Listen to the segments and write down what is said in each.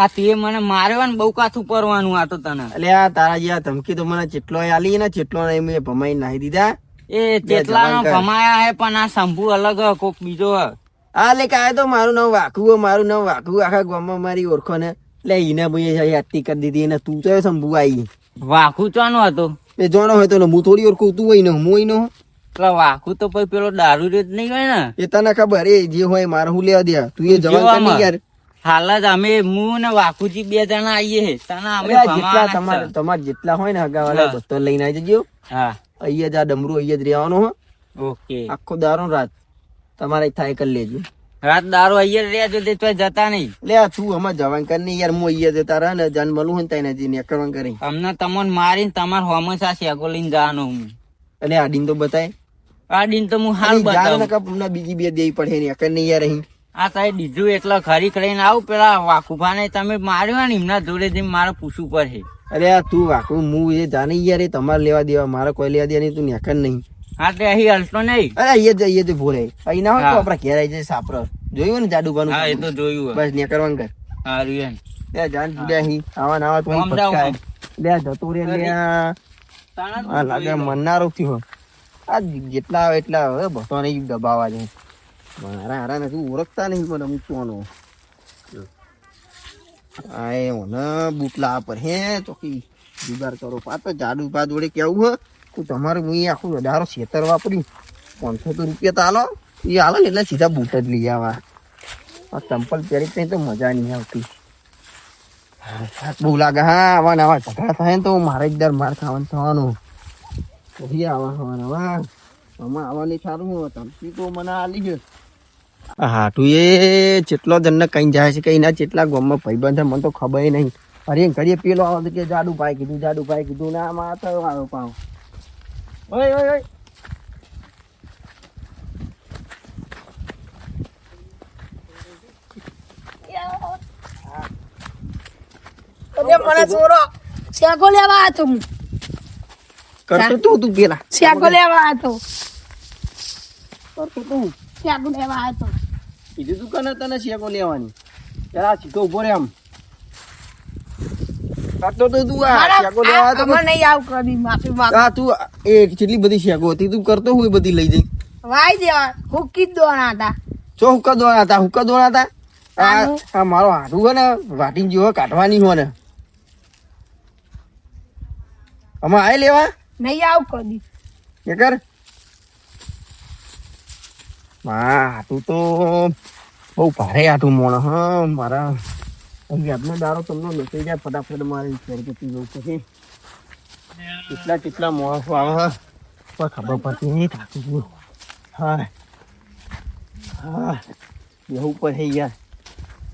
આ તે મને માર્યો ને બહુ કાથું પરવાનું આ તો તને. એટલે આ તારા જે ધમકી તો મને જેટલો આલી ને જેટલો મેં ભમાઈ નાખી દીધા. એ જેટલા ભમાયા હે પણ આ શંભુ અલગ કોક બીજો. હા લે કાય તો મારું નામ વાઘુ, મારું નામ વાઘુ. આખા ગામમાં મારી ઓળખો ને એટલે એને ભાઈ યાદી કરી દીધી. અને તું તો શંભુ આવી વાઘુ ચાનો હતો એ જોનો હોય તો હું થોડી ઓળખું, તું હોય ને હું હોય નો. એટલે વાઘુ તો પછી પેલો દારૂ રેત નહીં હોય ને એ તને ખબર એ જે હોય મારે હું લેવા દે. તું એ જવાન કર યાર. હાલ જ અમે હું ને વાઘુજી 2 જણા આવીએ તને અમે તમારે જેટલા હોય ને હગાવાળા બધો લઈને આવી જજો. હા અહીંયા જ આ ડમરું અહીંયા જ રહેવાનું હો. ઓકે આખો દારો રાત તમારે થાય કરી લેજો. રાત દારૂ અહીંયા રહેજો તે તો જતા નહીં. લે તું અમાર જવાન કર ને યાર. હું અહીંયા જતા રહે ને જાન મળું હોય ને ત્યાં નેકરવાન કરી અમને તમને મારીને તમારે હંમેશા શેગો લઈને જવાનું હું. અને આડીન તો બતાય. આડીન તો હું હાલ બતાવું. બીજી 2 દેવી પડે ને એકર નહીં યાર અહીં. આ તારે દીધું એટલે ખરી કરીને આવું પેલા વાકુભાને તમે માર્યો ને એમના જોડે જઈને મારે પૂછવું પડે. અરે આ તું વાકુ હું એ જાણી યાર એ તમારે લેવા દેવા, મારે કોઈ લેવા દેવા નહીં. તું નેકર નહીં. હા તે અહીં હલતો નહીં. અરે અહીંયા જ ભોરે અહીં ના હોય તો આપડા ઘેર આવી જાય સાપર. જોયું ને જાડુબાનું? હા એ તો જોયું. બસ નેકરવાન કર. હારું લે જાન જુડ્યા અહીં આવા નાવા તો પટકાય. લે જતો રે લે. આ લાગે મનનારો થયો. આ જેટલા આવે એટલા હવે બસો નહીં દબાવા છે. મારા હારા નથી ઓળખતા નહીં મને અમુક કોનો. આ એ મને બુટલા પર હે તો કી જુગાર કરો. પાછો જાડુ પા જોડે કેવું હે તમારે હું આખું વધારો છેતર વાપરી 500 રૂપિયા તો હાલો. એ હાલો ને એટલે સીધા બૂટ જ લઈ આવા. આ ચંપલ પહેરી કઈ તો મજા નહીં આવતી. બહુ લાગે. હા આવા નવા ઝઘડા થાય ને તો મારે એકદર માર ખાવાનું થવાનું. પછી આવા ખાવાના વા આમાં આવવાની સારું ધમકી તો મને આલી ગયો. હા તું એ જેટલો જણને કઈ જાય છે કઈ ના જેટલા ગામમાં ભાઈબંધ મને તો ખબર નહીં. અરે ઘડીએ પેલો આવો કે જાડુ ભાઈ કીધું, જાડુ ભાઈ કીધું ના આમાં તો આવ્યો પાવ. ઓય ઓય ઓય મને ચોરો શેકો લેવા હતો. કરતો તું પેલા શેકો લેવા હતો. કરતો તું શેકો લેવા હતો. કીધું તું કને તને શેકો લેવાની. જરા સીધો ઉભો રે આમ. કરતો તો તું આ શેકો લેવા હતો. મને નહીં આવ કરી માફી માંગ. આ તું એ કેટલી બધી શેકો હતી તું કરતો હું એ બધી લઈ જઈ. વાઈ દેવા હુકી દોણા હતા. જો હુકા દોણા હતા. હુકા દોણા હતા. આ મારો હાડું હોય ને વાટીને જેવો કાઢવાની હોય ને આમાં આય લેવા નહીં આવ કરી કે કર. હાટું તો બહુ ભારે હાટું મોણ. હા મારા આજનો દારો તમને લસી જાય ફટાફટ મારે શેરપતિ જવું પછી કેટલા કેટલા માણસો આવે કોઈ ખબર પડતી નહીં. થાકી ગયું. હા હા બેહું પડે યાર.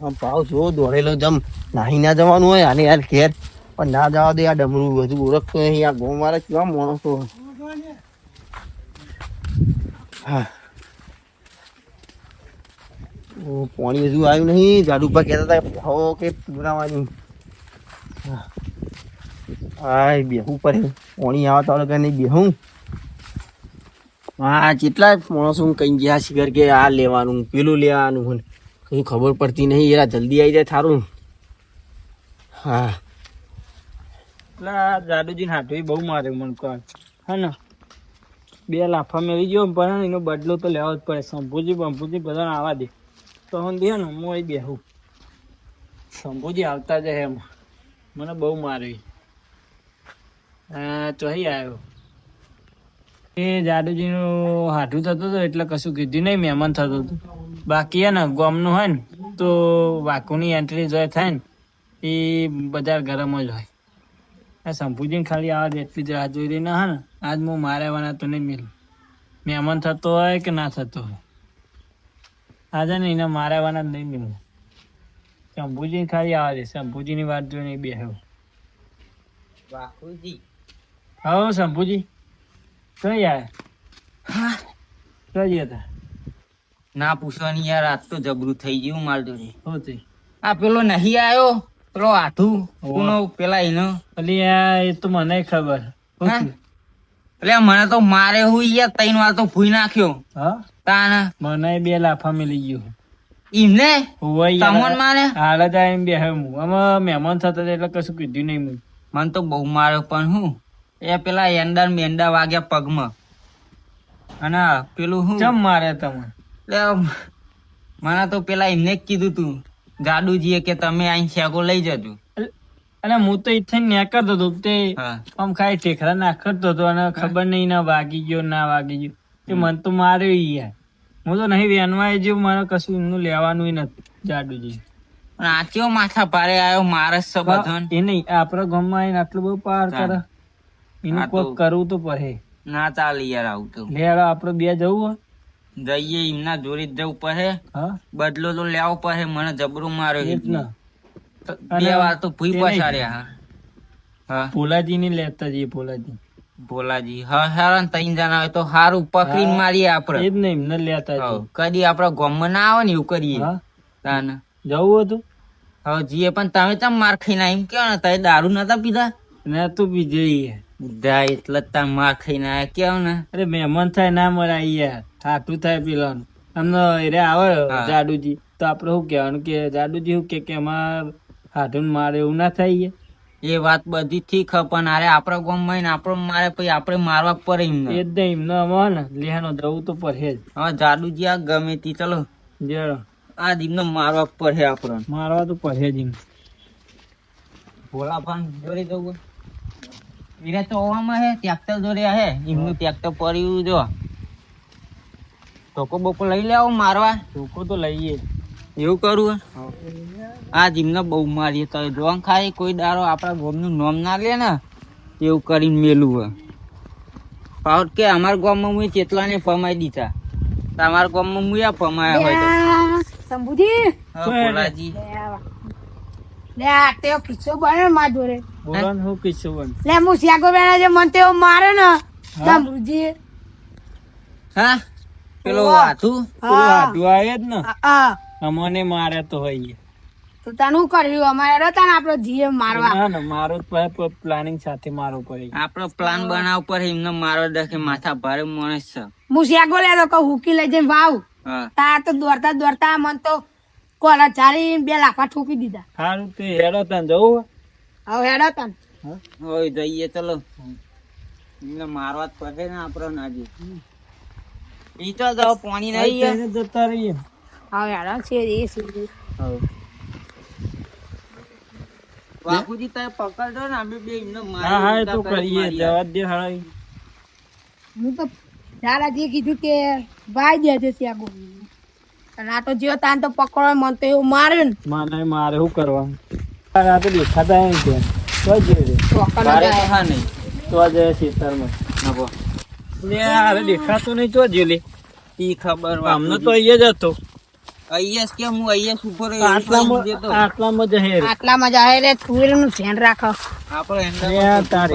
આમ ભાવ જો દોડેલો જમ નાહી ના જવાનું હોય આને યાર ઘેર પણ ના જવા દે. આ ડમરું બધું ઓળખતો નહીં. આ ગો મારે કેવા માણસો. હા પાણી હજુ આવ્યું નહીં. જાડુપા કહેતા હતા હો કે પીવડાવવાની. હા બેહું પડે. પાણી આવતા વગર નહીં બેહું. હા કેટલા માણસો કઈ ગયા શિખર કે આ લેવાનું પેલું લેવાનું કઈ ખબર પડતી નહીં. યાર જલ્દી આવી જાય થારું. હા એટલે જાડુજી હાથવી બહુ મારે મને કહે હે ને 2 લાફા મેળવી ગયો પણ એનો બદલો તો લેવો જ પડે. શંભુજી બંભુજી બધાને આવવા દે તો હું દે ને હું અહીં બેહું. શંભુજી આવતા જાય એમ મને બહુ મારવી. ચોહી આવ્યો એ જાડુજીનું હાથું થતું હતું એટલે કશું કીધું નહીં. મહેમાન થતું હતું. બાકી હે ને ગામનું હોય ને તો વાકુની એન્ટ્રી જો થાય ને એ બજાર ગરમ જ હોય. આ શંભુજીને ખાલી આવા દે એટલી જ રાહ જોઈ રહી ના. હા ને આજ હું મારે આવવાના તો નહીં મિલ. મહેમાન થતો હોય કે ના થતો હોય આજે ને એને મારે આવવાના નહીં મિલ. શંભુજીને ખાલી આવવા દે. શંભુજીની વાત જોઈને બેહ્યો. વાકુજી હા શંભુજી કઈ યાર. હા કઈ હતા ના પૂછવાની યાર. આજ તો જબરું થઈ ગયું માર જોડે. શું થયું? આ પેલો નહીં આવ્યો પેલો હાથું કોનો પેલા એનો અલી એ તો મને ખબર. એટલે મને તો મારે હું યાર 3 વાર તો ભૂઈ નાખ્યો. હા તાના મને 2 લાફા મેલી ગયો. ઈમને હોય યાર. તમોન મારે હાલ જ આવીને બેહ્યો હું. આમાં મહેમાન થતા હતા એટલે કશું કીધું નહીં મેં. મને તો બહુ માર્યો પણ હું એ પેલા એંડા ને મેંડા વાગ્યા પગમાં અને પેલું હું ચમ મારે તમે? એટલે મને તો પેલા એમને જ કીધું તું જાડુજીએ કે તમે અહીં શેગો લઈ જજો. અને હું તો ઈથે નેકળતો હતો તે હા આમ ખાલી ઠેકરા નાખતો હતો અને ખબર નહીં ના વાગી ગયો ના વાગી ગયો. તે મને તો માર્યો ઈ યાર. હું તો નહીં વેનવાય જેવું, મને કશું એમનું લેવાનું નથી જાડુજી. પણ આ કેવો માથા ભારે આવ્યો મારે જ છે બધાને. એ નહીં આપણા ગામમાં આવીને આટલું બધું પાર કરે, એનું હા તો. કોઈક કરવું તો પડે. ના ચાલે યાર આવું તો. લે હાલો આપણે બે જવું હોય. જઈએ એમના જોડે જ જવું પડે, હા બદલો તો લેવો પડે. મને જબરો માર્યો એ જ ને. બે વાર તો ભૂઈ પછાડ્યા. હા હા ભોલાજી ની લેતા જઈએ. ભોલાજી ભોલાજી હા હેરાન ત્રણ જણા હોય તો સારું પકડીને મારીએ એ આપડે. જ ને, એમને લેતા જઈએ. કદી આપડા ગામમાં ના આવે ને એવું કરીએ. હા તાને જવું હતું હવે જીએ પણ તમે ચમ માર ખાઈને એમ કેવો ને તમે દારૂ નતા પીધા? ને તું બી જઈએ. બધા એટલે જ તમે માર ખાઈને આયા કેવો ને. અરે મહેમાન થાય ના મરાય યાર, થાતું થાય પેલાનું. અમને એરે આવે હા. જાડુજી તો આપડે શું કહેવાનું કે જાડુજી શું કે અમાર હાથું મારે એવું ના થાય. એ વાત બધી ઠીક હ પણ અરે આપડા ગામમાં ને આપડે મારે પછી આપડે મારવા પડે એ એમને. જ નહીં, એમને અમારે ને લેહાનો જવું તો પડે જ. હવે જાડુજી આ ગમે તી ચલો જરા આ એમને મારવા પડે આપડે. મારવા તો પડે જ એમ. ભોળા ભાન જોડે જવું વીરે તો ઓવામાં હે ટ્રેક્ટર જોડે હે એમનું ટ્રેક્ટર પડ્યું જો ટોકો બોકો લઈ લેવો મારવા. ટોકો તો લઈએ. એવું કરવું આ જીમને બહુ મારીએ તો જોન ખાઈ કોઈ દારો આપડા ગામનું નામ ના લે ને એવું કરીને મેલું હોય. પાવટ કે અમારા ગામમાં હું કેટલાને ફમાઈ દીધા, તમારા ગામમાં હું ફમાયા હોય તો. શંભુજી હા, ભોલાજી લે આ તે ખીચો બને માર જોડે. બોલો ને શું કીધું બન? લે હું શેગો બેના જે મન તેવો મારે ને શંભુજી. હા પેલો વાહ. હાથું પેલું હાથું આવે જ ને, હા અમને મારે તો હોય. તો તાનું કર્યું અમારે હતા ને આપડે જીએ મારવા. ના ના, મારો પ્લાનિંગ સાથે મારવું પડે. આપડો પ્લાન બનાવ પર એમને મારો દેખે માથા ભારે માણસ છે. હું શેગો લેતો કહું હુકી લઈ જઈને વાવ હા તાર તો દોડતા દોડતા મન તો કોલા ચારી 2 લાફા ઠોકી દીધા. સારું તે હેડો તને જવું હવે હેડો તન હોય જઈએ ચલો. એમને મારવા જ પડે ને આપડે નાજી. ઈ તો જાવ પાણી નહીં યાર. હોય? જતા રહીએ. હવે હેડો છે એ સીધી. બાપુજી તમે પકડજો ને અમે બે એમને હા હા એ તો મારી કરીએ. જવા દે હાડા. હું તો દાદાજીએ કીધું કે ભાઈ દેજે શેગો. અને આ તો જ્યો તાન તો પકડો મન તો એવું માર્યું ને મારે મારે શું કરવાનું? આ તો દેખાતા નહીં છે. તો જ રે. ચોક્કસ મારે તો જાય. હા નહીં. તો જ ખેતરમાં. નભો. લે અરે દેખાતો નહીં. તો જ લે. ઈ ખબર આમનો તો અહીંયા જ હતો. અહીંયા જ કે હું અહીંયા જ ઉભો રહ્યો આટલામાં જ હે રે. આટલા મજા આવે રે તુવેર નું ધ્યાન રાખો. આપણે લે તારે.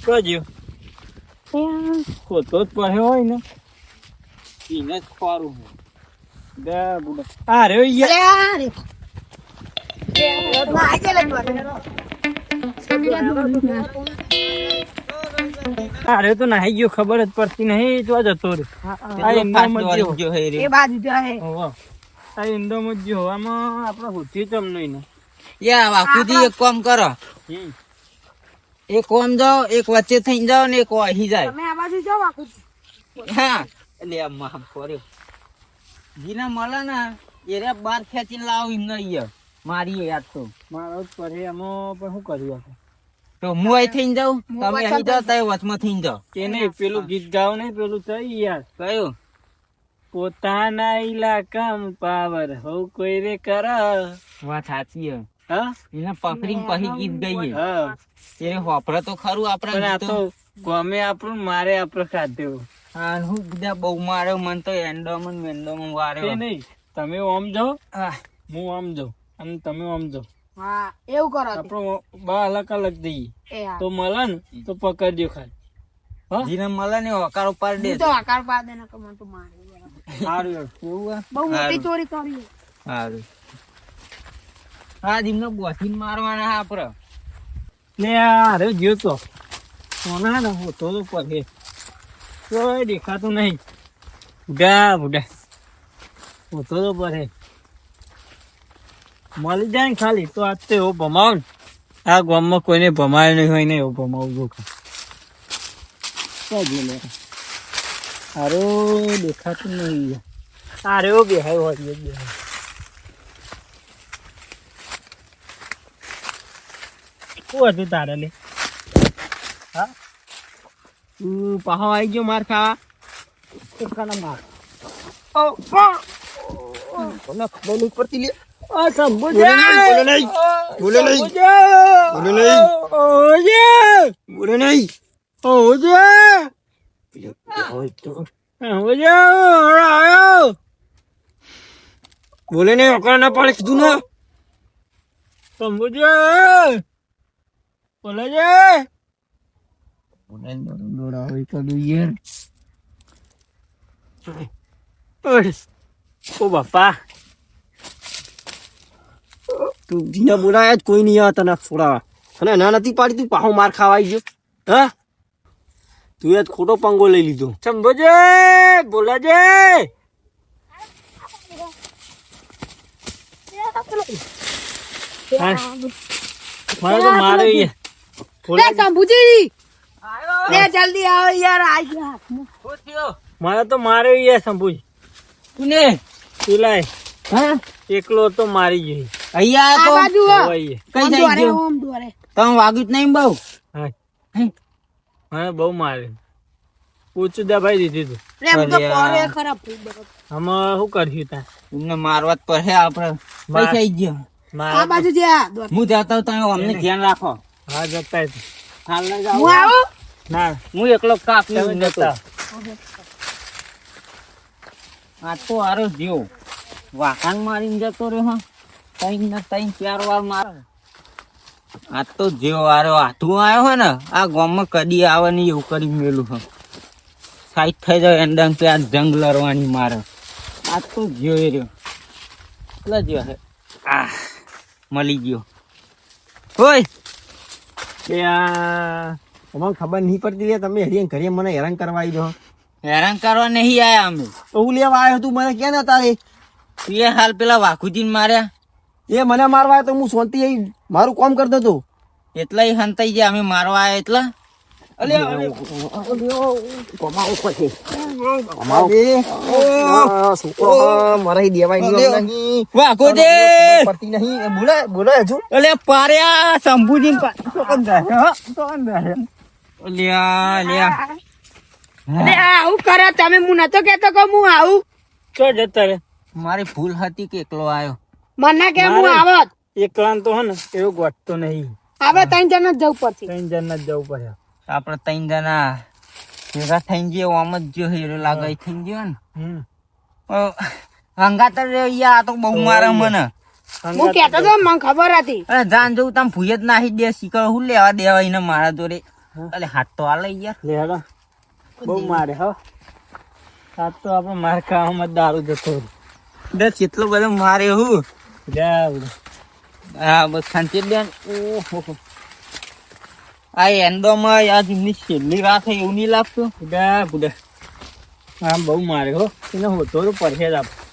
તો જ ખોતો જ પડ્યો હોય ને. પીને જ ખોરું બે બુડા. આ રે યાર. અરે આ રે. ના આજે લે અરે તો નાહી ગયો, ખબર જ પડતી નહીં. તો જતો રે. આ ઇન્દોમાં જ ગયો. એ બાજુ જાય. હોવે. આ ઇન્દોમાં જ ગયો. આમાં આપણે હોતી ચમ નહીં ને. યા બાપુજી એક કામ કરો, એક ઓમ જાઓ, એક વચ્ચે થઈને જાઓ ને એક અહીં જાય. તમે આ બાજુ જાઓ આખું. હા એટલે આમ માફ કર્યો જીને મળે ને એને બાર ખેંચીને લાવો એમને અહીંયા મારીએ યાદ તો. મારો જ પડે એમાં પણ શું કર્યું આપણે? તો હું અહીં થઈને જાઉં, તમે અહીં જાઓ, તમે વચમાં થઈને જાઓ. કે નહીં પેલું ગીત ગાવ નહીં, પેલું થઈ યાર. કયું? પોતાના ઇલાકામાં પાવર હો કોઈ રે કર. વાત સાચી હે. હા એને પકડીને પછી ગીત ગઈએ. હા. એ હોપરે તો ખરું પણ આ આપડે. તો ગમે આપણું મારે આપણે ખાધેવું. હા હું બધા બહુ માર્યો, મને તો એન્ડોમાં મેન્ડોમાં તે વાર્યો. નહીં તમે આમ જાઓ, હા હું આમ જાઉં અને તમે આમ જાઓ. હા એવું કરો તે. આપણો બા અલગ અલગ દઈએ એ હા. તો મળે ને તો પકડજો ખાલી. હા જીને મળે ને હોકારો પાડ દે. હું તો આકાર પા દે ને કે મને તો મારે. સારું યાર. એવું બહુ મોટી ચોરી કરી. સારું. હા જીમને બોથીને મારવાના હા આપડે. ને અરે ગયો તો સોના ને હોતો તો પડે કોઈ દેખાતું નહીં. બુઢા બુઢા હોતો તો પડે મળી જાય ને ખાલી તો આજ તો એવો ભમાવ ને આ ગામમાં કોઈને ભમાય નહીં હોય ને એવો ભમાવું હારો દેખાતું નહીં અરે એવો બેહાય હોય બેહાય શું હતું તારે લે હા તું પાહો આવી ગયો માર ખાવા કોકાના માર મને ખબર નહીં પડતી લે આ સંભોજે બોલે નહીં બોલે નહીં બોલે નહીં ઓજે બોલે નહીં ઓજે ઓજે આયો બોલે નહીં અકળ ના પાડે કીધું ને સંભોજે બોલે છે દોડા હોય કદું યાર ઓ બાપા તું જીના બોલાયા જ કોઈ નહીં આવે તને છોડાવા અને ના નથી પાડી તું પાહો માર ખાવા આવી ગયો હા તું એ જ ખોટો પંગો લઈ લીધો સંભોજે બોલે છે મારે તો મારે લે શંભુજી લે જલ્દી આવો યાર આ ગયા મારે તો મારે યાર સંભુજ કોને પેલાય હા એકલો તો મારી ગઈ અહીંયા આ તો બાજુ હોય કઈ જાય ગયો ઓમ દોરે તમે વાગ્યું જ નહીં બહુ હા મને બહુ મારે પૂછું દબાઈ દીધી તું લે હું તો અલ્યા. પોરે ખરાબ થઈ ગયો આમાં શું કર્યું તા તમને મારવા જ પડે આપણે કઈ થઈ ગયો આ મારે બાજુ જા દોર હું જતા હું તમે અમને ધ્યાન રાખો હા જતા હાલ ના હું જાઓ આવું ના હું એકલો કાપી તમે જતો જતા આ તો આરો જીવ વાહન મારીને જતો રહ્યો હા ત્રણ ને ત્રણ 4 વાર મારે આ તો જીવ આરો હાથું આવ્યો હોય ને આ ગામમાં કદી આવે નહીં એવું કરી મેલું હા સાઈડ થઈ જાય એંડંગ કે આ જંગ લડવાની મારે આ તો જીવ એ રહ્યો કેટલા જીવ છે આ મળી ગયો હોય કે આ અમને ખબર નહીં પડતી લે તમે હરિયન ઘરે મને હેરાન કરવા આવી દો હેરાન કરવા નહીં આયા અમે તો હું લેવા આવ્યો તું મને ક્યાં નતા રે એ હાલ પેલા વાઘુજીને માર્યા એ મને મારવા આવ્યો તો હું શાંતિ આવી મારું કામ કરતો હતો એટલા હંતાઈ ગયા અમે મારવા આવ્યા એટલા કમાવો પછી છોકરો મારા દેવાય નહીં વાઘુજી પડતી નહીં એ બોલે હજુ અલે પાર્યા શંભુજી અરે આવું કરે તમે હું નતો કેતો કે હું આવું ચો જતા રે મારી ભૂલ હતી કે એકલો આવ્યો મને કે હું આવત એકલા તો હે ને એવો ગોઠતો નહીં હવે ત્રણ જણ જ જવું પડશે 3 જણ જ જવું પડે આપડે 3 જણા ભેગા થઈને ગયો આમ જ જો હીરો લાગે થઈ ગયો ને હંગાત યાર આ તો બહુ મારે મને હું કેતો તો મને ખબર હતી અરે જાન જવું તમે ભૂય જ નાહી દે શીખર હું લેવા દેવા એને મારા જોડે અલે હાથ તો હાલે યાર લે હેડો બહુ મારે હો આ તો આપણે માર ખાવામાં જ દારૂ જતો રહ્યો. દસ એટલો બધો મારે હું જા ઉડો. હા બસ શાંતિ બેન ઓહો આ એન્ડોમાં આજ એમની છેલ્લી રાત હોય એવું નહીં લાગતું બુડા બુડા આમ બહુ મારે હો એને હોતો તો પડશે જ આપણે